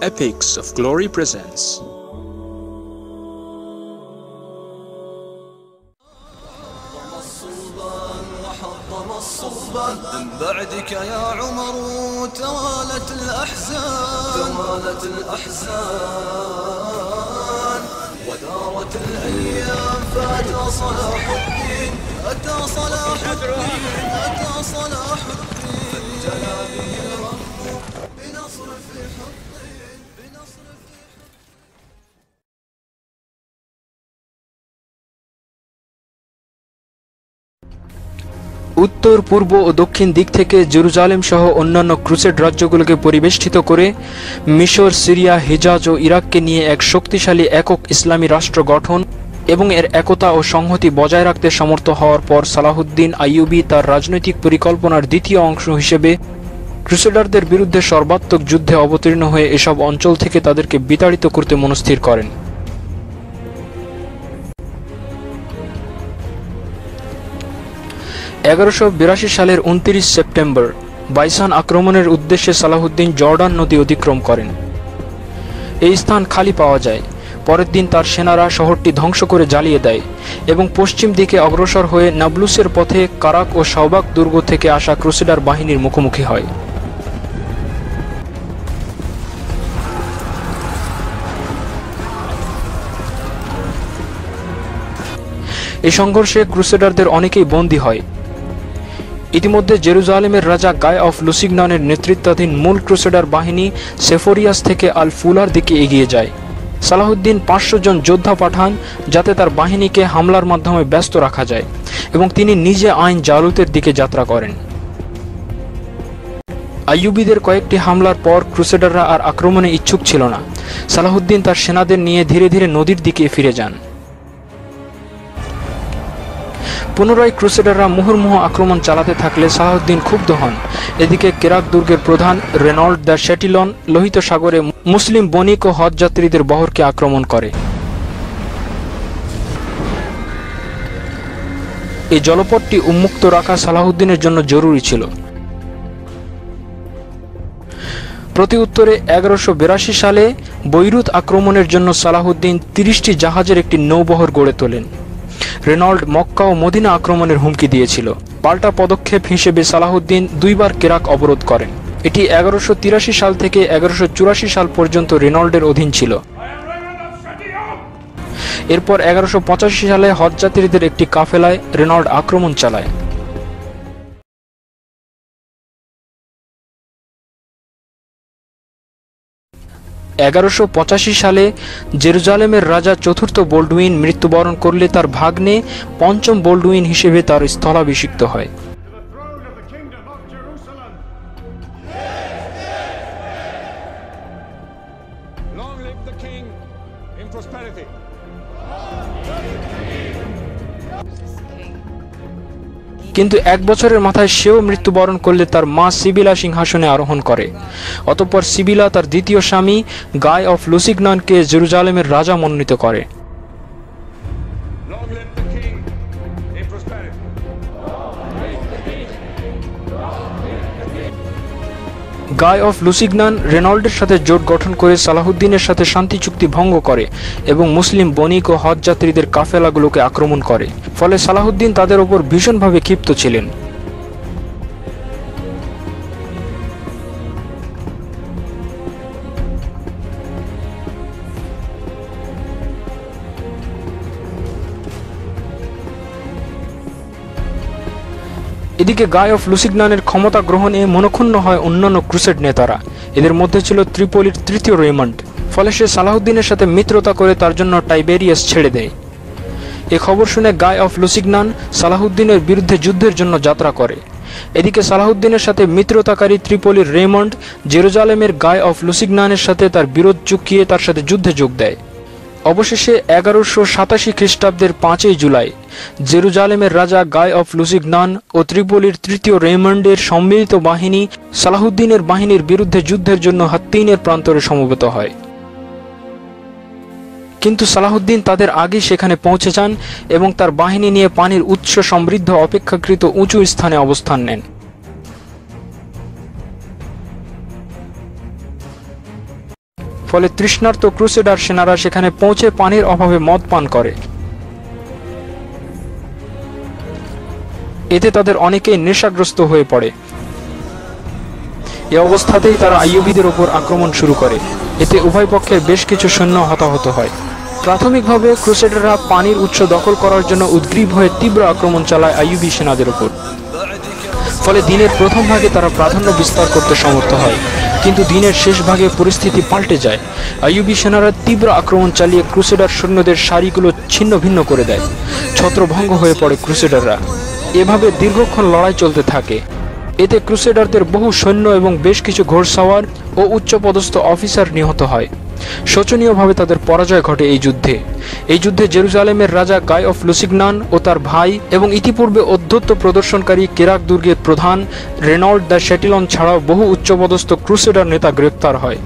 Epics of Glory presents. من بعدك يا عمر توالت الأحزان ودارت الأيام فأتى صلاح الدين فانجلى به الرب بنصر في حطين উত্তর, পূর্ব ও দক্ষিণ দিক থেকে জেরুজালেম সহ অন্যান্য ক্রুসেড রাজ্যগুলোকে পরিবেষ্টিত করে মিশর, সিরিয়া, হিজাজ ও ইরাককে নিয়ে এক শক্তিশালী একক ইসলামী রাষ্ট্র গঠন এবং এর একতা ও সংহতি বজায় রাখতে সমর্থ হওয়ার পর সালাহুদ্দিন আইয়ুবী তার রাজনৈতিক পরিকল্পনার দ্বিতীয় অংশ হিসেবে ক্রুসেডারদের বিরুদ্ধে সর্বাত্মক যুদ্ধে অবতীর্ণ হয়ে এসব অঞ্চল থেকে তাদেরকে বিতাড়িত করতে মনস্থির করেন। 1182 সালের 29 সেপ্টেম্বর বাইসান আক্রমণের উদ্দেশ্যে সালাহুদ্দিন জর্ডান নদী অতিক্রম করেন। এই স্থান খালি পাওয়া যায়। পরের দিন তার সেনারা শহরটি ধ্বংস করে জ্বালিয়ে দেয় এবং পশ্চিম দিকে অগ্রসর হয়ে নাবলুসের পথে কারাক ও শাওবাক দুর্গ থেকে আসা ক্রুসেডার বাহিনীর মুখোমুখি হয়। এই সংঘর্ষে ক্রুসেডারদের অনেকেই বন্দী হয়। ইতিমধ্যে জেরুজালেমের রাজা গাই অফ লুসিগনানের নেতৃত্বাধীন মূল ক্রুসেডার বাহিনী সেফোরিয়াস থেকে আল ফুলার দিকে এগিয়ে যায়। সালাহুদ্দিন 500 জন যোদ্ধা পাঠান যাতে তার বাহিনীকে হামলার মাধ্যমে ব্যস্ত রাখা যায় এবং তিনি নিজে আইন জালুতের দিকে যাত্রা করেন। আইয়ুবীদের কয়েকটি হামলার পর ক্রুসেডাররা আর আক্রমণে ইচ্ছুক ছিল না। সালাহুদ্দিন তার সেনাদের নিয়ে ধীরে ধীরে নদীর দিকে ফিরে যান। পুনরায় ক্রুসেডাররা মুহুর্মুহ আক্রমণ চালাতে থাকলে সালাহুদ্দিন ক্ষুব্ধ হন। এদিকে কেরাক দুর্গের প্রধান রেনল্ড দ্য শ্যাটিলন লোহিত সাগরে মুসলিম বণিক ও হজযাত্রীদের বহরকে আক্রমণ করে। এই জলপথটি উন্মুক্ত রাখা সালাহুদ্দিনের জন্য জরুরি ছিল। প্রতি উত্তরে 1182 সালে বৈরুত আক্রমণের জন্য সালাহুদ্দিন 30টি জাহাজের একটি নৌবহর গড়ে তোলেন। রেনল্ড মক্কা ও মদিনা আক্রমণের হুমকি দিয়েছিল। পাল্টা পদক্ষেপ হিসেবে সালাহুদ্দিন দুইবার কেরাক অবরোধ করেন। এটি 1183 সাল থেকে 1184 সাল পর্যন্ত রেনল্ডের অধীন ছিল। এরপর 1185 সালে হজযাত্রীদের একটি কাফেলায় রেনল্ড আক্রমণ চালায়। সালে জেরুজালেমের রাজা চতুর্থ বোল্ডউইন মৃত্যুবরণ করলে তার ভাগ্নে পঞ্চম বোল্ডউইন হিসেবে তার স্থলাভিষিক্ত হয়। কিন্তু এক বছরের মাথায় সেও মৃত্যুবরণ করলে তার মা সিবিলা সিংহাসনে আরোহণ করে। অতঃপর সিবিলা তার দ্বিতীয় স্বামী গাই অফ লুসিগনানকে জেরুজালেমের রাজা মনোনীত করে। গাই অফ লুসিগনান রেনল্ডের সাথে জোট গঠন করে সালাহুদ্দিনের সাথে শান্তি চুক্তি ভঙ্গ করে এবং মুসলিম বণিক ও হজযাত্রীদের কাফেলাগুলোকে আক্রমণ করে। ফলে সালাহুদ্দিন তাদের ওপর ভীষণভাবে ক্ষিপ্ত ছিলেন। এদিকে গাই অফ লুসিগনানের ক্ষমতা গ্রহণে মনক্ষুণ্ণ হয় অন্যান্য ক্রুসেড নেতারা। এদের মধ্যে ছিল ত্রিপোলির তৃতীয় রেমন্ড। ফলে সে সালাহুদ্দিনের সাথে মিত্রতা করে তার জন্য টাইবেরিয়াস ছেড়ে দেয়। এ খবর শুনে গাই অফ লুসিগনান সালাহুদ্দিনের বিরুদ্ধে যুদ্ধের জন্য যাত্রা করে। এদিকে সালাহুদ্দিনের সাথে মিত্রতাকারী ত্রিপোলির রেমন্ড জেরুজালেমের গাই অফ লুসিগনানের সাথে তার বিরোধ চুকিয়ে তার সাথে যুদ্ধে যোগ দেয়। অবশেষে 1187 খ্রিস্টাব্দের 5 জুলাই জেরুজালেমের রাজা গাই অফ লুসিগনান ও ত্রিপোলির তৃতীয় রেমন্ডের সম্মিলিত বাহিনী সালাহুদ্দিনের বাহিনীর বিরুদ্ধে যুদ্ধের জন্য হাত্তিনের প্রান্তরে সমবেত হয়। কিন্তু সালাহুদ্দিন তাদের আগে সেখানে পৌঁছে যান এবং তার বাহিনী নিয়ে পানির উৎস সমৃদ্ধ অপেক্ষাকৃত উঁচু স্থানে অবস্থান নেন। ফলে তৃষ্ণার্ত ক্রুসেডার সেনারা সেখানে পৌঁছে পানির অভাবে মদ পান করে। এতে তাদের অনেকেই নেশাগ্রস্ত হয়ে পড়ে। এ অবস্থাতেই তারা আইয়ুবীদের উপর আক্রমণ শুরু করে। এতে উভয় পক্ষের বেশ কিছু সৈন্য হতাহত হয়। প্রাথমিকভাবে ক্রুসেডাররা পানির উৎস দখল করার জন্য উদ্গ্রীব হয়ে তীব্র আক্রমণ চালায় আইয়ুবী সেনাদের উপর। ফলে দিনের প্রথম ভাগে তারা প্রাধান্য বিস্তার করতে সমর্থ হয়, কিন্তু দিনের শেষ ভাগে পরিস্থিতি পাল্টে যায়। আইয়ুবী সেনারা তীব্র আক্রমণ চালিয়ে ক্রুসেডার সৈন্যদের সারিগুলো ছিন্ন ভিন্ন করে দেয়। ছত্রভঙ্গ হয়ে পড়ে ক্রুসেডাররা। এভাবে দীর্ঘক্ষণ লড়াই চলতে থাকে। এতে ক্রুসেডারদের বহু সৈন্য এবং বেশ কিছু ঘোড়সাওয়ার ও উচ্চপদস্থ অফিসার নিহত হয়। শোচনীয়ভাবে তাদের পরাজয় ঘটে এই যুদ্ধে জেরুজালেমের রাজা গাই অফ লুসিগনান ও তার ভাই এবং ইতিপূর্বে অধ্যত্ত প্রদর্শনকারী কেরাক দুর্গের প্রধান রেনল্ড দ্য শ্যাটিলন ছাড়াও বহু উচ্চপদস্থ ক্রুসেডার নেতা গ্রেপ্তার হয়।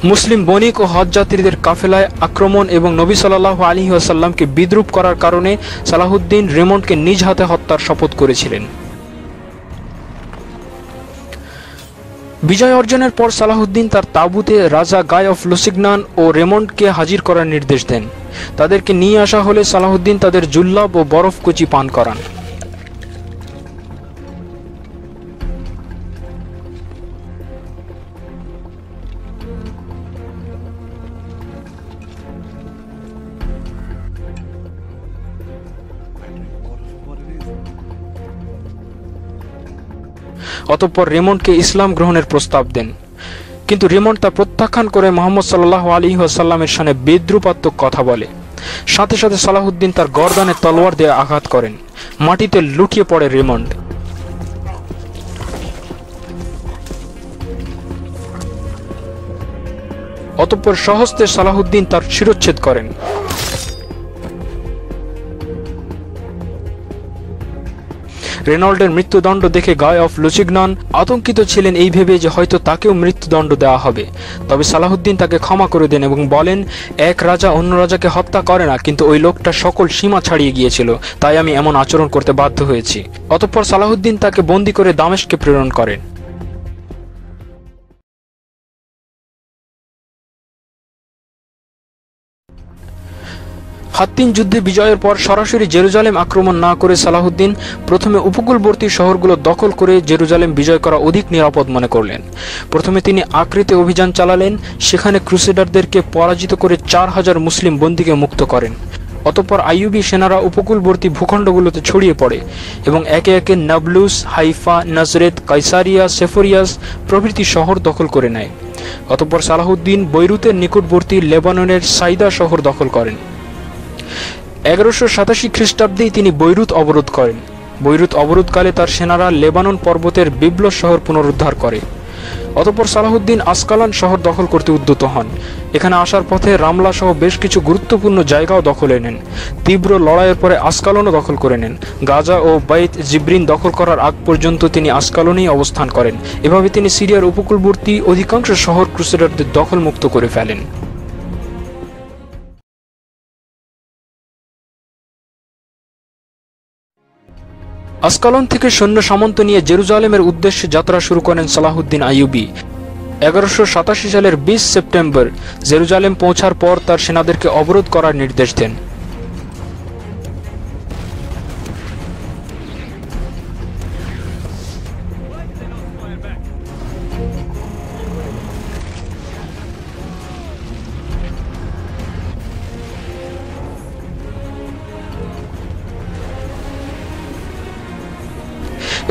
মুসলিম বণিক ও হজ যাত্রীদের কাফেলায় আক্রমণ এবং নবী সাল্লাল্লাহু আলাইহি ওয়াসাল্লামকে বিদ্রূপ করার কারণে সালাহুদ্দিন রেমন্ডকে নিজ হাতে হত্যার শপথ করেছিলেন। বিজয় অর্জনের পর সালাহুদ্দিন তার তাঁবুতে রাজা গাই অফ লুসিগনান ও রেমন্ডকে হাজির করার নির্দেশ দেন। তাদেরকে নিয়ে আসা হলে সালাহুদ্দিন তাদের জুল্লাব ও বরফকুচি পান করান। অতঃপর রেমন্ডকে ইসলাম গ্রহণের প্রস্তাব দেন, কিন্তু রেমন্ড তা প্রত্যাখ্যান করে মুহাম্মদ সাল্লাল্লাহু আলাইহি ওয়াসাল্লামের শানে বিদ্রূপাত্মক কথা বলে। সাথে সাথে সালাহুদ্দিন তার গর্দানে তলোয়ার দিয়ে আঘাত করেন। মাটিতে লুটিয়ে পড়ে রেমন্ড। অতঃপর সহস্তে সালাহুদ্দিন তার শিরচ্ছেদ করেন। রেনল্ডের মৃত্যুদণ্ড দেখে গাই অফ লুসিগনান আতঙ্কিত ছিলেন এই ভেবে যে হয়তো তাকেও মৃত্যুদণ্ড দেওয়া হবে। তবে সালাহুদ্দিন তাকে ক্ষমা করে দেন এবং বলেন, এক রাজা অন্য রাজাকে হত্যা করে না, কিন্তু ওই লোকটা সকল সীমা ছাড়িয়ে গিয়েছিল, তাই আমি এমন আচরণ করতে বাধ্য হয়েছি। অতঃপর সালাহুদ্দিন তাকে বন্দী করে দামেস্কে প্রেরণ করেন। হাত্তিন যুদ্ধে বিজয়ের পর সরাসরি জেরুজালেম আক্রমণ না করে সালাহুদ্দিন প্রথমে উপকূলবর্তী শহরগুলো দখল করে জেরুজালেম বিজয় করা অধিক নিরাপদ মনে করলেন। প্রথমে তিনি আক্রিতে অভিযান চালালেন, সেখানে ক্রুসেডারদেরকে পরাজিত করে 4000 মুসলিম বন্দীকে মুক্ত করেন। অতঃপর আইয়ুবী সেনারা উপকূলবর্তী ভূখণ্ডগুলোতে ছড়িয়ে পড়ে এবং একে একে নাবলুস, হাইফা, নাজরেত, কাইসারিয়া, সেফরিয়াস প্রভৃতি শহর দখল করে নেয়। অতঃপর সালাহুদ্দিন বৈরুতের নিকটবর্তী লেবাননের সাইদা শহর দখল করেন। 1187 খ্রিস্টাব্দেই তিনি বৈরুত অবরোধ করেন। বৈরুত অবরোধকালে তার সেনারা লেবানন পর্বতের বিবলস শহর পুনরুদ্ধার করে। অতঃপর সালাহুদ্দিন আসকালান শহর দখল করতে উদ্যত হন। এখানে আসার পথে রামলা সহ বেশ কিছু গুরুত্বপূর্ণ জায়গাও দখলে নেন। তীব্র লড়াইয়ের পরে আসকালনও দখল করে নেন। গাজা ও বাইত জিব্রিন দখল করার আগ পর্যন্ত তিনি আসকালনেই অবস্থান করেন। এভাবে তিনি সিরিয়ার উপকূলবর্তী অধিকাংশ শহর ক্রুসেডারদের দখলমুক্ত করে ফেলেন। আসকালন থেকে সৈন্য সামন্ত নিয়ে জেরুজালেমের উদ্দেশ্যে যাত্রা শুরু করেন সালাহুদ্দিন আইয়ুবী। 1187 সালের 20 সেপ্টেম্বর জেরুজালেম পৌঁছার পর তার সেনাদেরকে অবরোধ করার নির্দেশ দেন।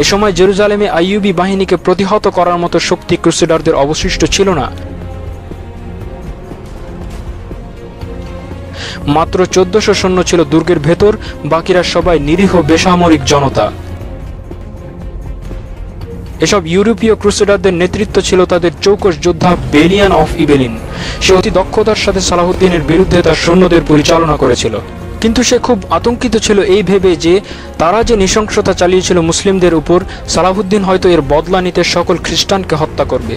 এ সময় জেরুজালেমে আইয়ুবী বাহিনীকে প্রতিহত করার মতো শক্তি ক্রুসেডারদের অবশিষ্ট ছিল না। মাত্র 1400 সৈন্য ছিল দুর্গের ভেতর, বাকিরা সবাই নিরীহ বেসামরিক জনতা। এসব ইউরোপীয় ক্রুসেডারদের নেতৃত্ব ছিল তাদের চৌকস যোদ্ধা বেলিয়ান অফ ইবেলিন। সে অতি দক্ষতার সাথে সালাহুদ্দিনের বিরুদ্ধে তার সৈন্যদের পরিচালনা করেছিল, কিন্তু সে খুব আতঙ্কিত ছিল এই ভেবে যে তারা যে নৃশংসতা চালিয়েছিল মুসলিমদের উপর, সালাহুদ্দিন হয়তো এর বদলা নিতে সকল খ্রিস্টানকে হত্যা করবে।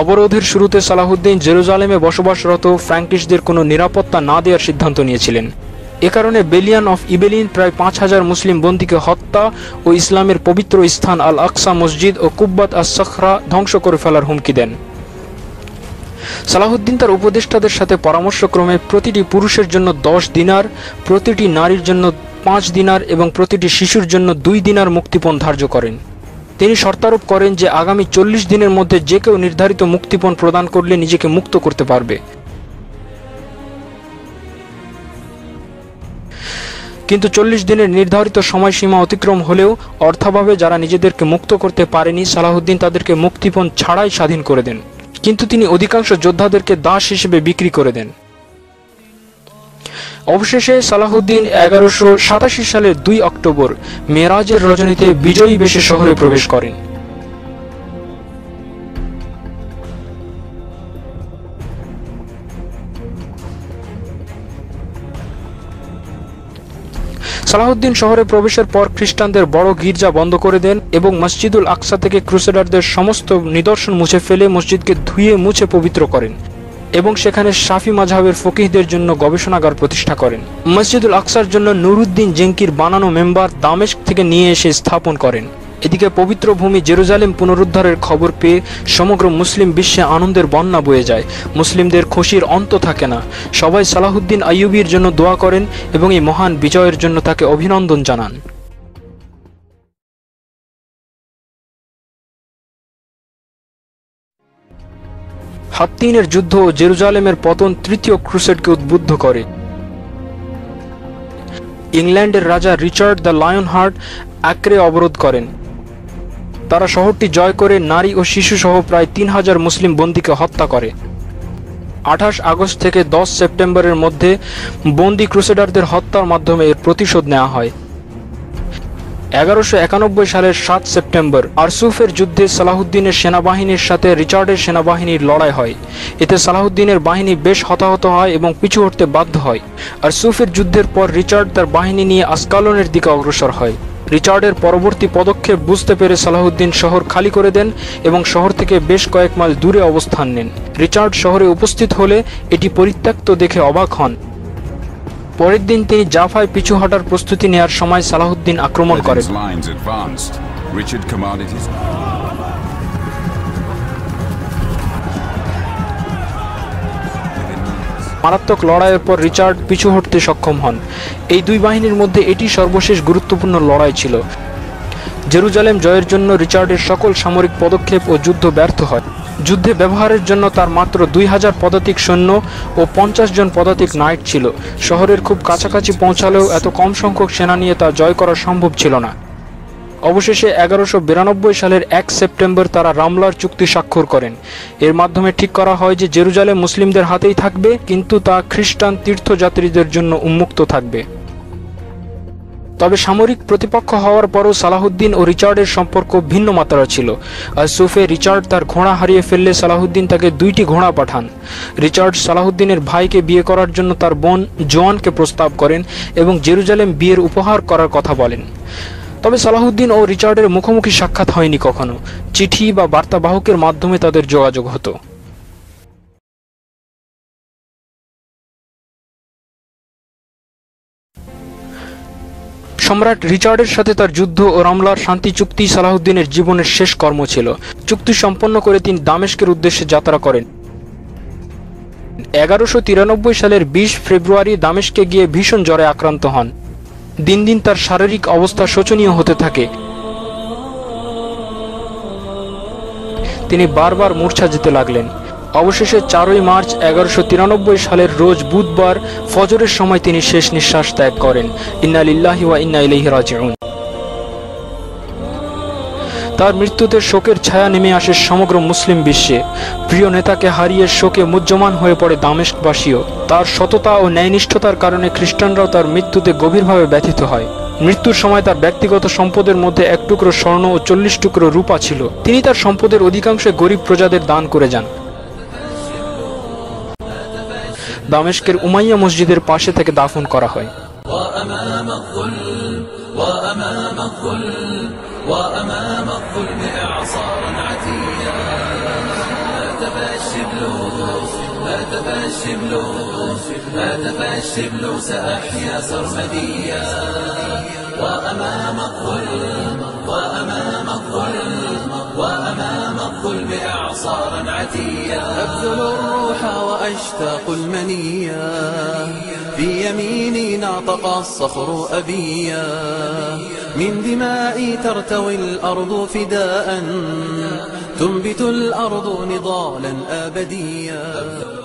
অবরোধের শুরুতে সালাহুদ্দিন জেরুজালেমে বসবাসরত ফ্র্যাঙ্কিশদের কোনো নিরাপত্তা না দেওয়ার সিদ্ধান্ত নিয়েছিলেন। এ কারণে বেলিয়ান অফ ইবেলিন প্রায় 5000 মুসলিম বন্দীকে হত্যা ও ইসলামের পবিত্র স্থান আল আকসা মসজিদ ও কুব্বাত আস সখরা ধ্বংস করে ফেলার হুমকি দেন। সালাহুদ্দিন তার উপদেষ্টাদের সাথে পরামর্শক্রমে প্রতিটি পুরুষের জন্য 10 দিনার, প্রতিটি নারীর জন্য 5 দিনার এবং প্রতিটি শিশুর জন্য 2 দিনার মুক্তিপণ ধার্য করেন। তিনি শর্তারোপ করেন যে আগামী 40 দিনের মধ্যে যে কেউ নির্ধারিত মুক্তিপণ প্রদান করলে নিজেকে মুক্ত করতে পারবে। কিন্তু 40 দিনের নির্ধারিত সময়সীমা অতিক্রম হলেও অর্থাভাবে যারা নিজেদেরকে মুক্ত করতে পারেনি, সালাহুদ্দিন তাদেরকে মুক্তিপণ ছাড়াই স্বাধীন করে দেন। কিন্তু তিনি অধিকাংশ যোদ্ধাদেরকে দাস হিসেবে বিক্রি করে দেন। অবশেষে সালাহুদ্দিন 1187 সালের 2 অক্টোবর মেরাজের রজনীতে বিজয়ী বেশে শহরে প্রবেশ করেন। সালাহুদ্দিন শহরে প্রবেশের পর খ্রিস্টানদের বড় গির্জা বন্ধ করে দেন এবং মসজিদুল আকসা থেকে ক্রুসেডারদের সমস্ত নিদর্শন মুছে ফেলে মসজিদকে ধুয়ে মুছে পবিত্র করেন এবং সেখানে শাফি মাযহাবের ফকিহদের জন্য গবেষণাগার প্রতিষ্ঠা করেন। মসজিদুল আকসার জন্য নুরুদ্দিন জেঙ্কির বানানো মেম্বার দামেস্ক থেকে নিয়ে এসে স্থাপন করেন। এদিকে পবিত্র ভূমি জেরুজালেম পুনরুদ্ধারের খবর পেয়ে সমগ্র মুসলিম বিশ্বে আনন্দের বন্যা বয়ে যায়। মুসলিমদের খুশির অন্ত থাকে না। সবাই সালাহুদ্দিন আইয়ুবীর জন্য দোয়া করেন এবং এই মহান বিজয়ের জন্য তাকে অভিনন্দন জানান। হাত্তিনের যুদ্ধ ও জেরুজালেমের পতন তৃতীয় ক্রুসেডকে উদ্বুদ্ধ করে। ইংল্যান্ডের রাজা রিচার্ড দ্য লায়ন হার্ট আক্রে অবরোধ করেন। তারা শহরটি জয় করে নারী ও শিশু সহ প্রায় 3000 মুসলিম বন্দীকে হত্যা করে। 28 আগস্ট থেকে 10 সেপ্টেম্বরের মধ্যে বন্দী ক্রুসেডারদের হত্যার মাধ্যমে এর প্রতিশোধ নেওয়া হয়। 1191 সালের 7 সেপ্টেম্বর আরসুফের যুদ্ধে সালাহুদ্দিনের সেনাবাহিনীর সাথে রিচার্ডের সেনাবাহিনীর লড়াই হয়। এতে সালাহুদ্দিনের বাহিনী বেশ হতাহত হয় এবং পিছু হটতে বাধ্য হয়। আরসুফের যুদ্ধের পর রিচার্ড তার বাহিনী নিয়ে আসকালনের দিকে অগ্রসর হয়। রিচার্ডের পরবর্তী পদক্ষেপ বুঝতে পেরে সালাহুদ্দিন শহর খালি করে দেন এবং শহর থেকে বেশ কয়েক মাইল দূরে অবস্থান নেন। রিচার্ড শহরে উপস্থিত হলে এটি পরিত্যক্ত দেখে অবাক হন। পরের দিন তিনি জাফায় পিছু হটার প্রস্তুতি নেয়ার সময় সালাহুদ্দিন আক্রমণ করেন। মারাত্মক লড়াইয়ের পর রিচার্ড পিছু হটতে সক্ষম হন। এই দুই বাহিনীর মধ্যে এটি সর্বশেষ গুরুত্বপূর্ণ লড়াই ছিল। জেরুজালেম জয়ের জন্য রিচার্ডের সকল সামরিক পদক্ষেপ ও যুদ্ধ ব্যর্থ হয়। যুদ্ধে ব্যবহারের জন্য তার মাত্র 2000 পদাতিক সৈন্য ও 50 জন পদাতিক নাইট ছিল। শহরের খুব কাছাকাছি পৌঁছালেও এত কম সংখ্যক সেনা নিয়ে তা জয় করা সম্ভব ছিল না। অবশেষে 1192 সালের 1 সেপ্টেম্বর তারা রামলার চুক্তি স্বাক্ষর করেন। এর মাধ্যমে ঠিক করা হয় যে জেরুজালেম মুসলিমদের হাতেই থাকবে, কিন্তু তা খ্রিস্টান তীর্থযাত্রীদের জন্য উন্মুক্ত থাকবে। তবে সামরিক প্রতিপক্ষ হওয়ার পরও সালাহুদ্দিন ও রিচার্ডের সম্পর্ক ভিন্ন মাত্রার ছিল। আরসুফে রিচার্ড তার ঘোড়া হারিয়ে ফেললে সালাহুদ্দিন তাকে 2টি ঘোড়া পাঠান। রিচার্ড সালাহুদ্দিনের ভাইকে বিয়ে করার জন্য তার বোন জোয়ানকে প্রস্তাব করেন এবং জেরুজালেম বিয়ের উপহার করার কথা বলেন। তবে সালাহুদ্দিন ও রিচার্ডের মুখোমুখি সাক্ষাৎ হয়নি কখনো। চিঠি বা বার্তাবাহকের মাধ্যমে তাদের যোগাযোগ হতো। সম্রাট রিচার্ডের সাথে তার যুদ্ধ ও রামলার শান্তি চুক্তি সালাহুদ্দিনের জীবনের শেষ কর্ম ছিল। চুক্তি সম্পন্ন করে তিনি দামেস্কের উদ্দেশ্যে যাত্রা করেন। 1193 সালের 20 ফেব্রুয়ারি দামেস্কে গিয়ে ভীষণ জ্বরে আক্রান্ত হন। দিন দিন তার শারীরিক অবস্থা শোচনীয় হতে থাকে। তিনি বারবার মূর্ছা যেতে লাগলেন। অবশেষে 4 মার্চ 1193 সালের রোজ বুধবার ফজরের সময় তিনি শেষ নিঃশ্বাস ত্যাগ করেন। ইন্না লিল্লাহি ওয়া ইন্না ইলাইহি রাজিউন। তার মৃত্যুতে শোকের ছায়া নেমে আসে সমগ্র মুসলিম বিশ্বে। প্রিয় নেতাকে হারিয়ে শোকে মুহ্যমান হয়ে পড়ে দামেস্কবাসীও। তার সততা ও ন্যায়নিষ্ঠতার কারণে খ্রিস্টানরাও তার মৃত্যুতে গভীরভাবে ব্যথিত হয়। মৃত্যুর সময় তার ব্যক্তিগত সম্পদের মধ্যে 1 টুকরো স্বর্ণ ও 40 টুকরো রূপা ছিল। তিনি তার সম্পদের অধিকাংশ গরিব প্রজাদের দান করে যান। দামেস্কের উমাইয়া মসজিদের পাশে থেকে দাফন করা হয়। وأمام الظلم إعصارا عتيا هاتف الشبل سأحيا سرمديا وأمام الظلم إعصارا عتيا أبذل الروح وأشتاق المنيا في يميني ناطق الصخر أبيا من دمائي ترتوي الأرض فداء تنبت الأرض نضالا أبديا